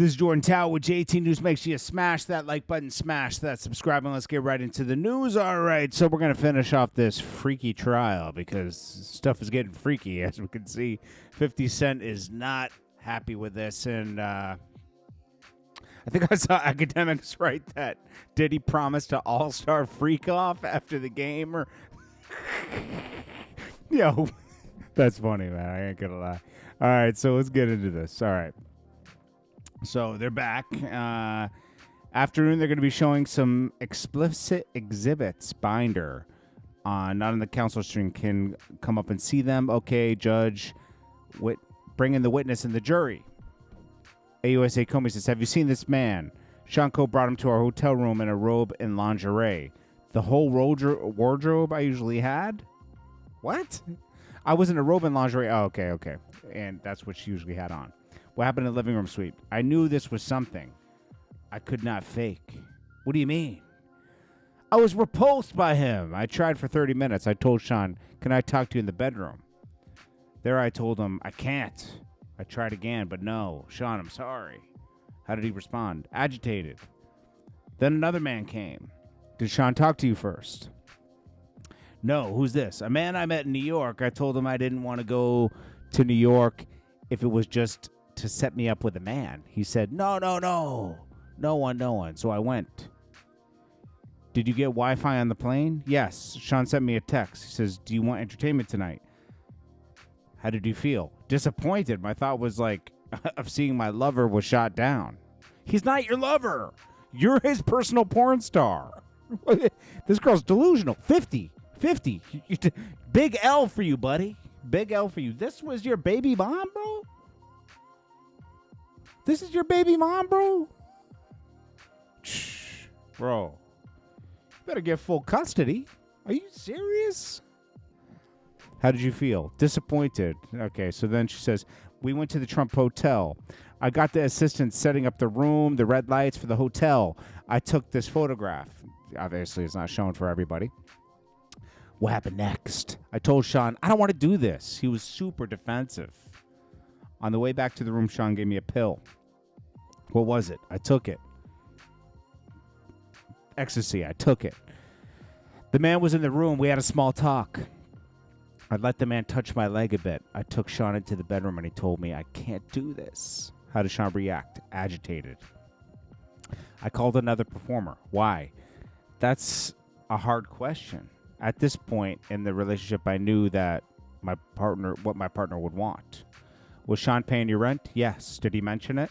This is Jordan Tower with JT News. Make sure you smash that like button, smash that subscribe, and let's get right into the news. All right, so we're going to finish off this freaky trial because stuff is getting freaky. As we can see, 50 Cent is not happy with this, and I think I saw academics write that Diddy promised to all-star freak off after the game. Or Yo, that's funny, man. I ain't going to lie. All right, so let's get into this. All right. So they're back. Afternoon, they're going to be showing some explicit exhibits. Binder. Not on the council stream. Can come up and see them. Okay, judge. Bring in the witness and the jury. AUSA Comey says, have you seen this man? Sean Coe brought him to our hotel room in a robe and lingerie. The whole wardrobe I usually had? What? I was in a robe and lingerie. Oh, okay. And that's what she usually had on. What happened in the living room suite? I knew this was something I could not fake. What do you mean? I was repulsed by him. I tried for 30 minutes. I told Sean, can I talk to you in the bedroom? There I told him, I can't. I tried again, but no. Sean, I'm sorry. How did he respond? Agitated. Then another man came. Did Sean talk to you first? No. Who's this? A man I met in New York. I told him I didn't want to go to New York if it was just to set me up with a man. He said, no. No one. So I went. Did you get Wi-Fi on the plane? Yes. Sean sent me a text. He says, do you want entertainment tonight? How did you feel? Disappointed. My thought was like of seeing my lover was shot down. He's not your lover. You're his personal porn star. This girl's delusional. 50. Big L for you, buddy. Big L for you. This was your baby mom, bro? This is your baby mom, bro? Shh, bro. You better get full custody. Are you serious? How did you feel? Disappointed. Okay, so then she says, we went to the Trump Hotel. I got the assistant setting up the room, the red lights for the hotel. I took this photograph. Obviously, it's not shown for everybody. What happened next? I told Sean, I don't want to do this. He was super defensive. On the way back to the room, Sean gave me a pill. What was it? I took it. Ecstasy. I took it. The man was in the room. We had a small talk. I let the man touch my leg a bit. I took Sean into the bedroom and he told me, I can't do this. How did Sean react? Agitated. I called another performer. Why? That's a hard question. At this point in the relationship, I knew that what my partner would want. Was Sean paying your rent? Yes. Did he mention it?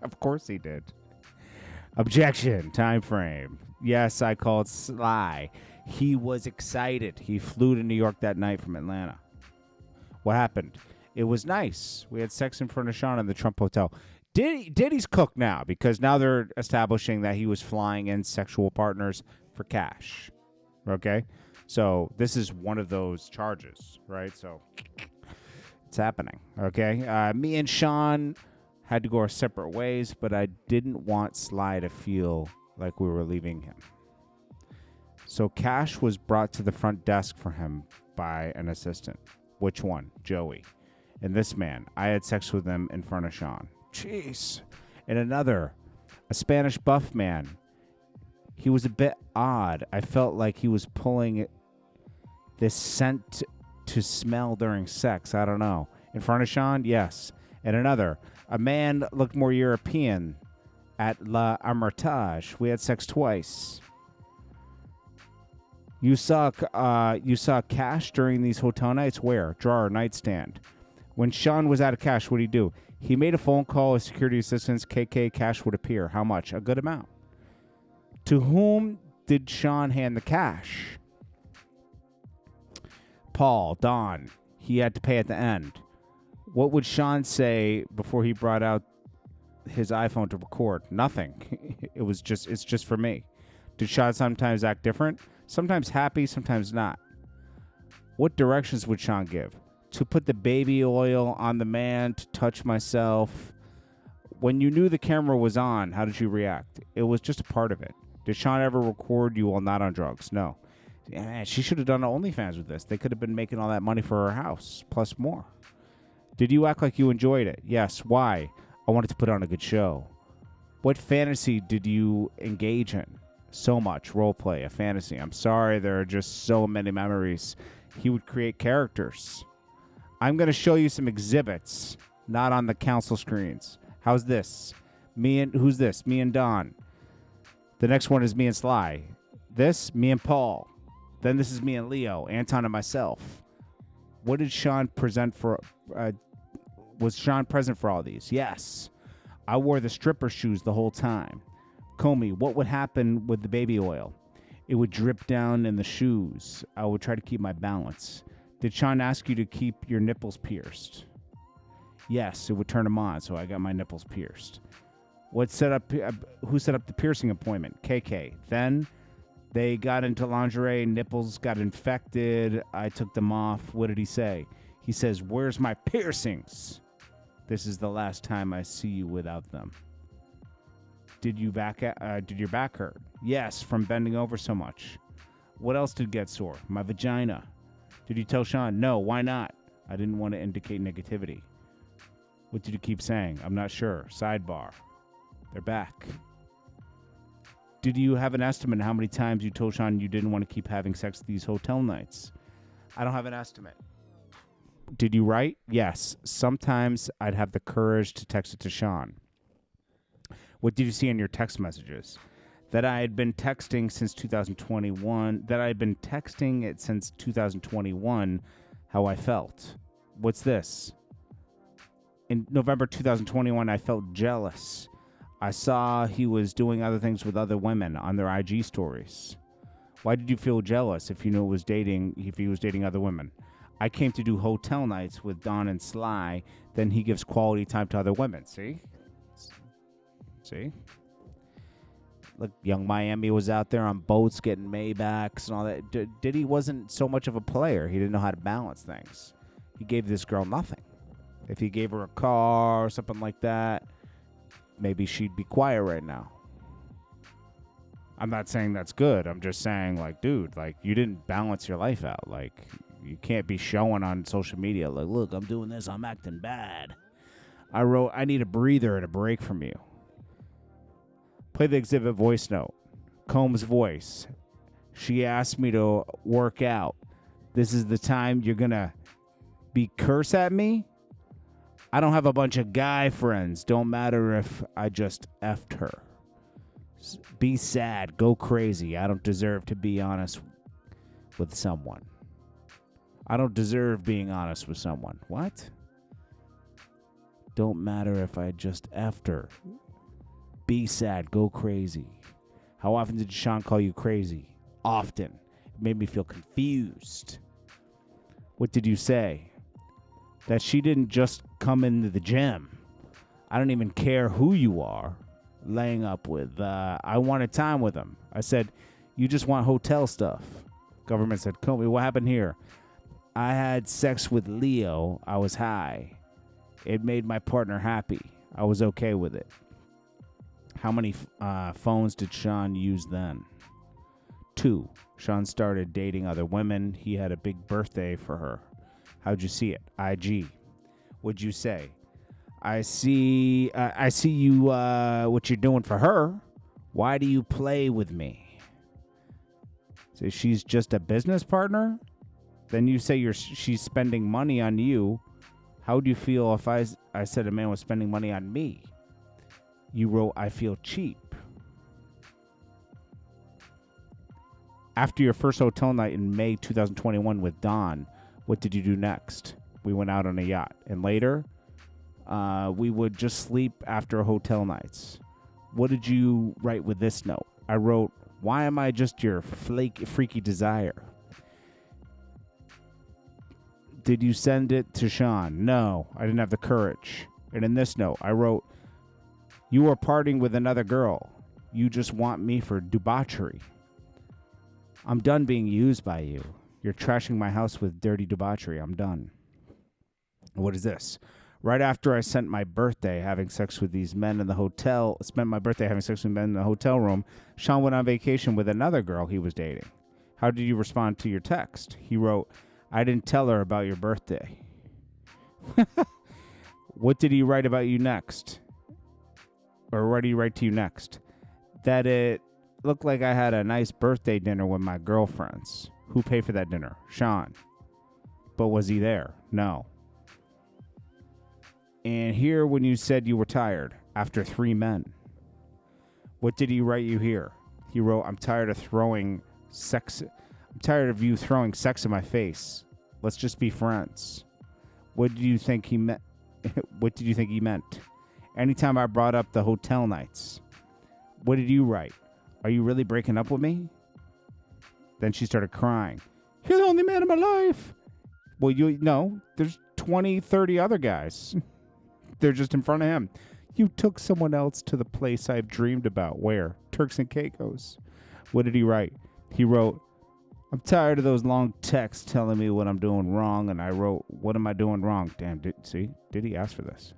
Of course he did. Objection. Time frame. Yes, I called Sly. He was excited. He flew to New York that night from Atlanta. What happened? It was nice. We had sex in front of Sean in the Trump Hotel. Diddy's cooked now because now they're establishing that he was flying in sexual partners for cash. Okay? So this is one of those charges, right? So it's happening. Okay? Me and Sean had to go our separate ways, but I didn't want Sly to feel like we were leaving him. So cash was brought to the front desk for him by an assistant. Which one? Joey. And this man, I had sex with him in front of Sean. Jeez. And another, a Spanish buff man. He was a bit odd. I felt like he was pulling this scent to smell during sex. I don't know. In front of Sean? Yes. And another, a man looked more European at La Hermitage. We had sex twice. You saw cash during these hotel nights? Where? Drawer, nightstand. When Sean was out of cash, what did he do? He made a phone call. His security assistants, KK, cash would appear. How much? A good amount. To whom did Sean hand the cash? Paul, Don. He had to pay at the end. What would Sean say before he brought out his iPhone to record? Nothing. It's just for me. Did Sean sometimes act different? Sometimes happy, sometimes not. What directions would Sean give? To put the baby oil on the man, to touch myself. When you knew the camera was on, how did you react? It was just a part of it. Did Sean ever record you while not on drugs? No. Yeah, man, she should have done OnlyFans with this. They could have been making all that money for her house, plus more. Did you act like you enjoyed it? Yes. Why? I wanted to put on a good show. What fantasy did you engage in? So much. Role play, a fantasy. I'm sorry, there are just so many memories. He would create characters. I'm going to show you some exhibits, not on the council screens. How's this? Who's this? Me and Don. The next one is me and Sly. This, me and Paul. Then this is me and Leo, Anton and myself. What did Sean present for? Was Sean present for all these? Yes. I wore the stripper shoes the whole time. Comey, what would happen with the baby oil? It would drip down in the shoes. I would try to keep my balance. Did Sean ask you to keep your nipples pierced? Yes, it would turn him on, so I got my nipples pierced. Who set up the piercing appointment? KK. Then they got into lingerie, nipples got infected. I took them off. What did he say? He says, "Where's my piercings? This is the last time I see you without them." Did your back hurt? Yes, from bending over so much. What else did get sore? My vagina. Did you tell Sean? No, why not? I didn't want to indicate negativity. What did you keep saying? I'm not sure. Sidebar. They're back. Did you have an estimate how many times you told Sean you didn't want to keep having sex these hotel nights? I don't have an estimate. Did you write? Yes. Sometimes I'd have the courage to text it to Sean. What did you see in your text messages? That I had been texting since 2021. That I had been texting it since 2021. How I felt. What's this? In November 2021, I felt jealous. I saw he was doing other things with other women on their IG stories. Why did you feel jealous if you knew if he was dating other women? I came to do hotel nights with Don and Sly. Then he gives quality time to other women. See? Look, Young Miami was out there on boats getting Maybachs and all that. Diddy wasn't so much of a player. He didn't know how to balance things. He gave this girl nothing. If he gave her a car or something like that, maybe she'd be quiet right now. I'm not saying that's good. I'm just saying, like, dude, like, you didn't balance your life out. Like, you can't be showing on social media, like, look, I'm doing this, I'm acting bad. I wrote, I need a breather and a break from you. Play the exhibit voice note. Combs' voice. She asked me to work out. This is the time you're going to be curse at me? I don't have a bunch of guy friends. Don't matter if I just effed her. Be sad. Go crazy. I don't deserve to be honest with someone. I don't deserve being honest with someone. What? Don't matter if I just effed her. Be sad. Go crazy. How often did Sean call you crazy? Often. It made me feel confused. What did you say? That she didn't just come into the gym. I don't even care who you are laying up with. I wanted time with him. I said, you just want hotel stuff. Government said, Comey, what happened here? I had sex with Leo. I was high. It made my partner happy. I was okay with it. How many phones did Sean use then? 2. Sean started dating other women. He had a big birthday for her. How'd you see it? IG. What'd you say? I see you, what you're doing for her. Why do you play with me? So she's just a business partner? Then you say she's spending money on you. How would you feel if I said a man was spending money on me? You wrote, I feel cheap. After your first hotel night in May 2021 with Don, what did you do next? We went out on a yacht. And later, we would just sleep after hotel nights. What did you write with this note? I wrote, why am I just your freaky desire? Did you send it to Sean? No, I didn't have the courage. And in this note, I wrote, you are partying with another girl. You just want me for debauchery. I'm done being used by you. You're trashing my house with dirty debauchery. I'm done. What is this? Right after I spent my birthday having sex with these men in the hotel, room, Sean went on vacation with another girl he was dating. How did you respond to your text? He wrote, I didn't tell her about your birthday. What did he write about you next? Or what did he write to you next? That it looked like I had a nice birthday dinner with my girlfriends. Who paid for that dinner? Sean. But was he there? No. And here when you said you were tired after 3 men. What did he write you here? He wrote, I'm tired of you throwing sex in my face. Let's just be friends. What did you think he meant? What did you think he meant? Anytime I brought up the hotel nights. What did you write? Are you really breaking up with me? Then she started crying. You're the only man in my life. Well, there's 20, 30 other guys. They're just in front of him. You took someone else to the place I've dreamed about. Where? Turks and Caicos. What did he write? He wrote, I'm tired of those long texts telling me what I'm doing wrong. And I wrote, what am I doing wrong? Damn, did he ask for this?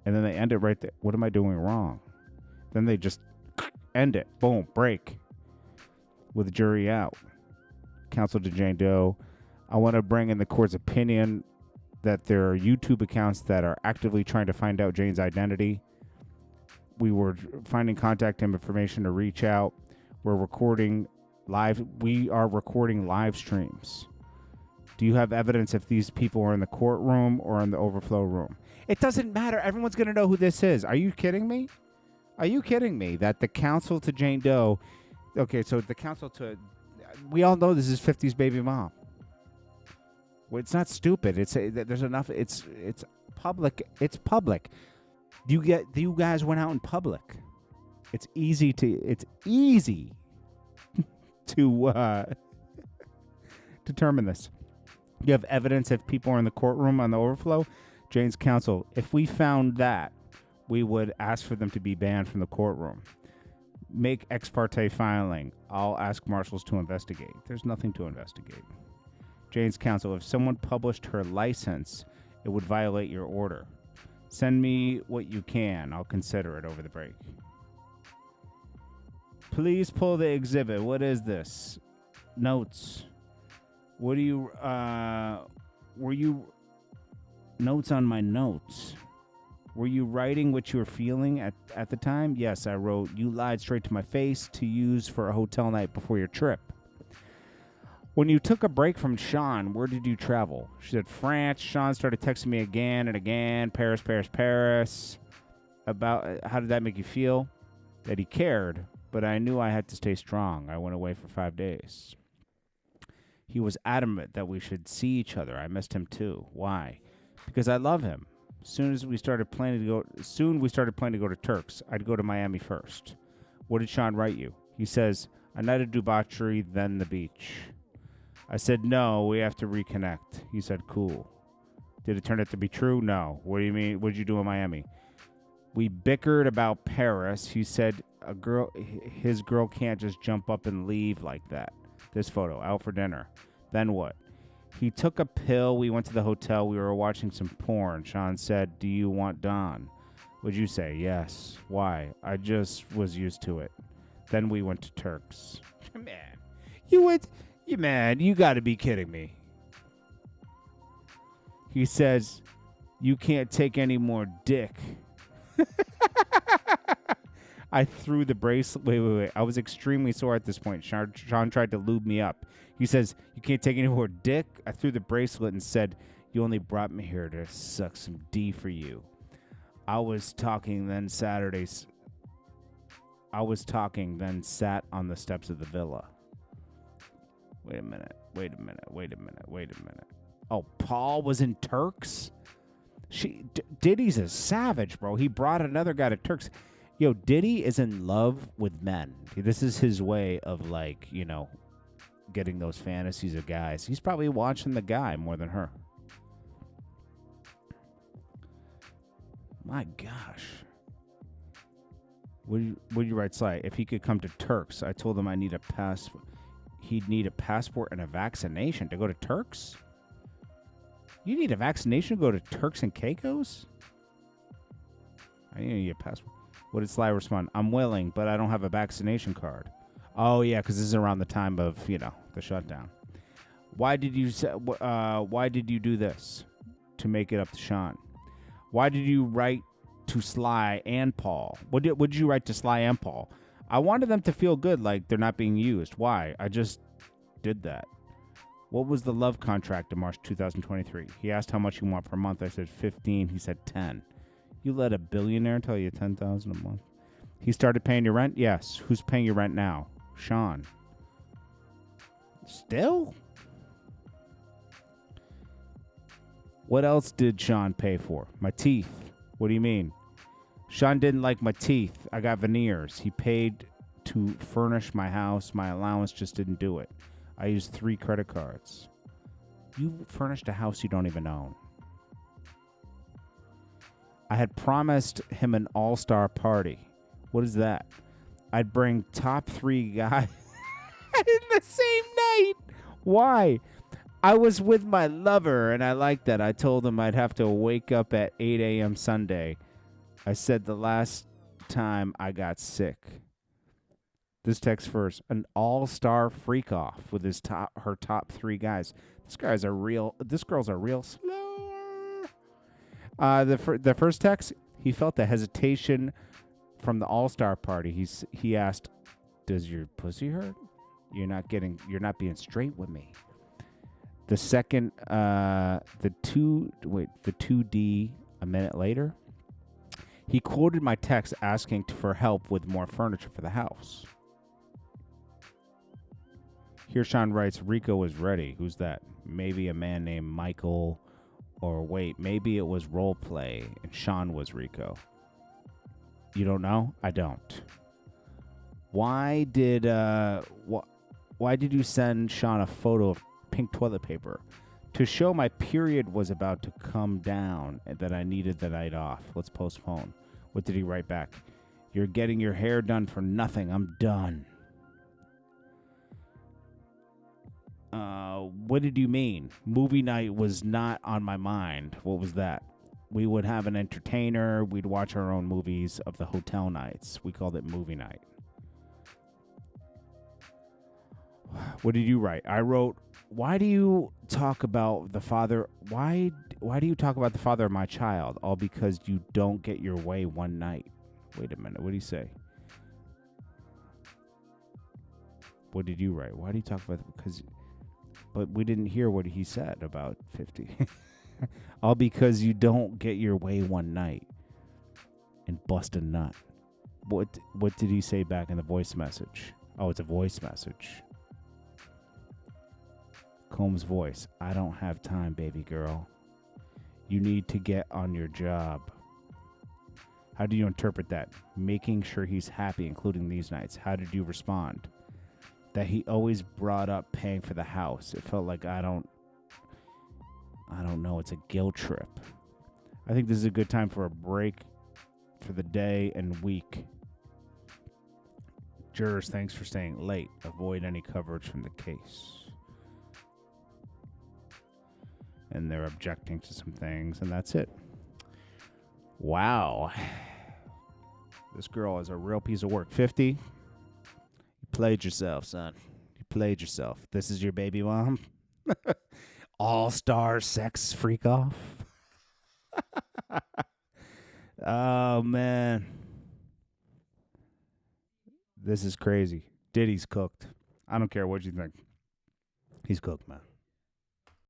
And then they end it right there. What am I doing wrong? Then they just end it. Boom, break. With the jury out. Counsel to Jane Doe. I want to bring in the court's opinion that there are YouTube accounts that are actively trying to find out Jane's identity. We were finding contact information to reach out. We are recording live streams. Do you have evidence if these people are in the courtroom or in the overflow room? It doesn't matter. Everyone's going to know who this is. Are you kidding me? Are you kidding me that the counsel to Jane Doe... Okay, so the counsel to... We all know this is 50's baby mom. Well, it's not stupid. There's enough... It's public. It's public. You guys went out in public. It's easy to determine this. You have evidence if people are in the courtroom on the overflow? Jane's counsel, if we found that, we would ask for them to be banned from the courtroom. Make ex parte filing. I'll ask marshals to investigate. There's nothing to investigate. Jane's counsel, if someone published her license, it would violate your order. Send me what you can. I'll consider it over the break. Please pull the exhibit. What is this? Notes. What do you, were you, notes on my notes. Were you writing what you were feeling at the time? Yes, I wrote, you lied straight to my face to use for a hotel night before your trip. When you took a break from Sean, where did you travel? She said, France. Sean started texting me again and again. Paris, Paris, Paris. About how did that make you feel? That he cared, but I knew I had to stay strong. I went away for 5 days. He was adamant that we should see each other. I missed him too. Why? Because I love him. Soon we started planning to go to Turks. I'd go to Miami first. What did Sean write you? He says, a night of debauchery, then the beach. I said, no, we have to reconnect. He said, cool. Did it turn out to be true? No. What do you mean? What did you do in Miami? We bickered about Paris. He said his girl can't just jump up and leave like that. This photo, out for dinner. Then what? He took a pill. We went to the hotel. We were watching some porn. Sean said, do you want Don? Would you say, yes. Why? I just was used to it. Then we went to Turks. Man, you got to be kidding me. He says, you can't take any more dick. I threw the bracelet. Wait. I was extremely sore at this point. Sean tried to lube me up. He says, you can't take any more dick? I threw the bracelet and said, you only brought me here to suck some D for you. I was talking, then sat on the steps of the villa. Wait a minute. Oh, Paul was in Turks? Diddy's a savage, bro. He brought another guy to Turks. Yo, Diddy is in love with men. This is his way of, like, getting those fantasies of guys. He's probably watching the guy more than her. My gosh. What do you write, Sly? If he could come to Turks, I told him I need a passport. He'd need a passport and a vaccination to go to Turks? You need a vaccination to go to Turks and Caicos? I need a passport. What did Sly respond? I'm willing, but I don't have a vaccination card. Oh, yeah, because this is around the time of, the shutdown. Why did you do this? To make it up to Sean. Why did you write to Sly and Paul. What did you write to Sly and Paul? I wanted them to feel good, like they're not being used. Why? I just did that. What was the love contract in March 2023? He asked how much you want per month. I said 15. He said 10. You let a billionaire tell you 10,000 a month? He started paying your rent? Yes. Who's paying your rent now? Sean. Still? What else did Sean pay for? My teeth. What do you mean? Sean didn't like my teeth. I got veneers. He paid to furnish my house. My allowance just didn't do it. I used 3 credit cards. You furnished a house you don't even own. I had promised him an all-star party. What is that? I'd bring top 3 guys in the same night. Why? I was with my lover, and I liked that. I told him I'd have to wake up at 8 a.m. Sunday. I said the last time I got sick. This text first. An all-star freak-off with her top 3 guys. This girl's a real slower. The first text, he felt the hesitation from the all-star party. He asked, "Does your pussy hurt? You're not being straight with me." The second, the 2D a minute later, he quoted my text asking for help with more furniture for the house. Here Sean writes, Rico is ready. Who's that? Maybe a man named Michael, or wait, maybe it was role play and Sean was Rico. You don't know? I don't. Why did you send Sean a photo of pink toilet paper? To show my period was about to come down and that I needed the night off. Let's postpone. What did he write back? You're getting your hair done for nothing. I'm done. What did you mean? Movie night was not on my mind. What was that? We would have an entertainer. We'd watch our own movies of the hotel nights. We called it movie night. What did you write? I wrote, why do you talk about the father? Why do you talk about the father of my child? All because you don't get your way one night. Wait a minute. What do you say? What did you write? Why do you talk about? But we didn't hear what he said about 50. All because you don't get your way one night and bust a nut. What did he say back in the voice message? Oh, it's a voice message. Combs' voice. I don't have time, baby girl. You need to get on your job. How do you interpret that? Making sure he's happy, including these nights. How did you respond? That he always brought up paying for the house. It felt like I don't know, it's a guilt trip. I think this is a good time for a break for the day and week. Jurors, thanks for staying late. Avoid any coverage from the case. And they're objecting to some things, and that's it. Wow. This girl is a real piece of work. 50. You played yourself, son. You played yourself. This is your baby mom? All-star sex freak off? Oh, man. This is crazy. Diddy's cooked. I don't care what you think. He's cooked, man.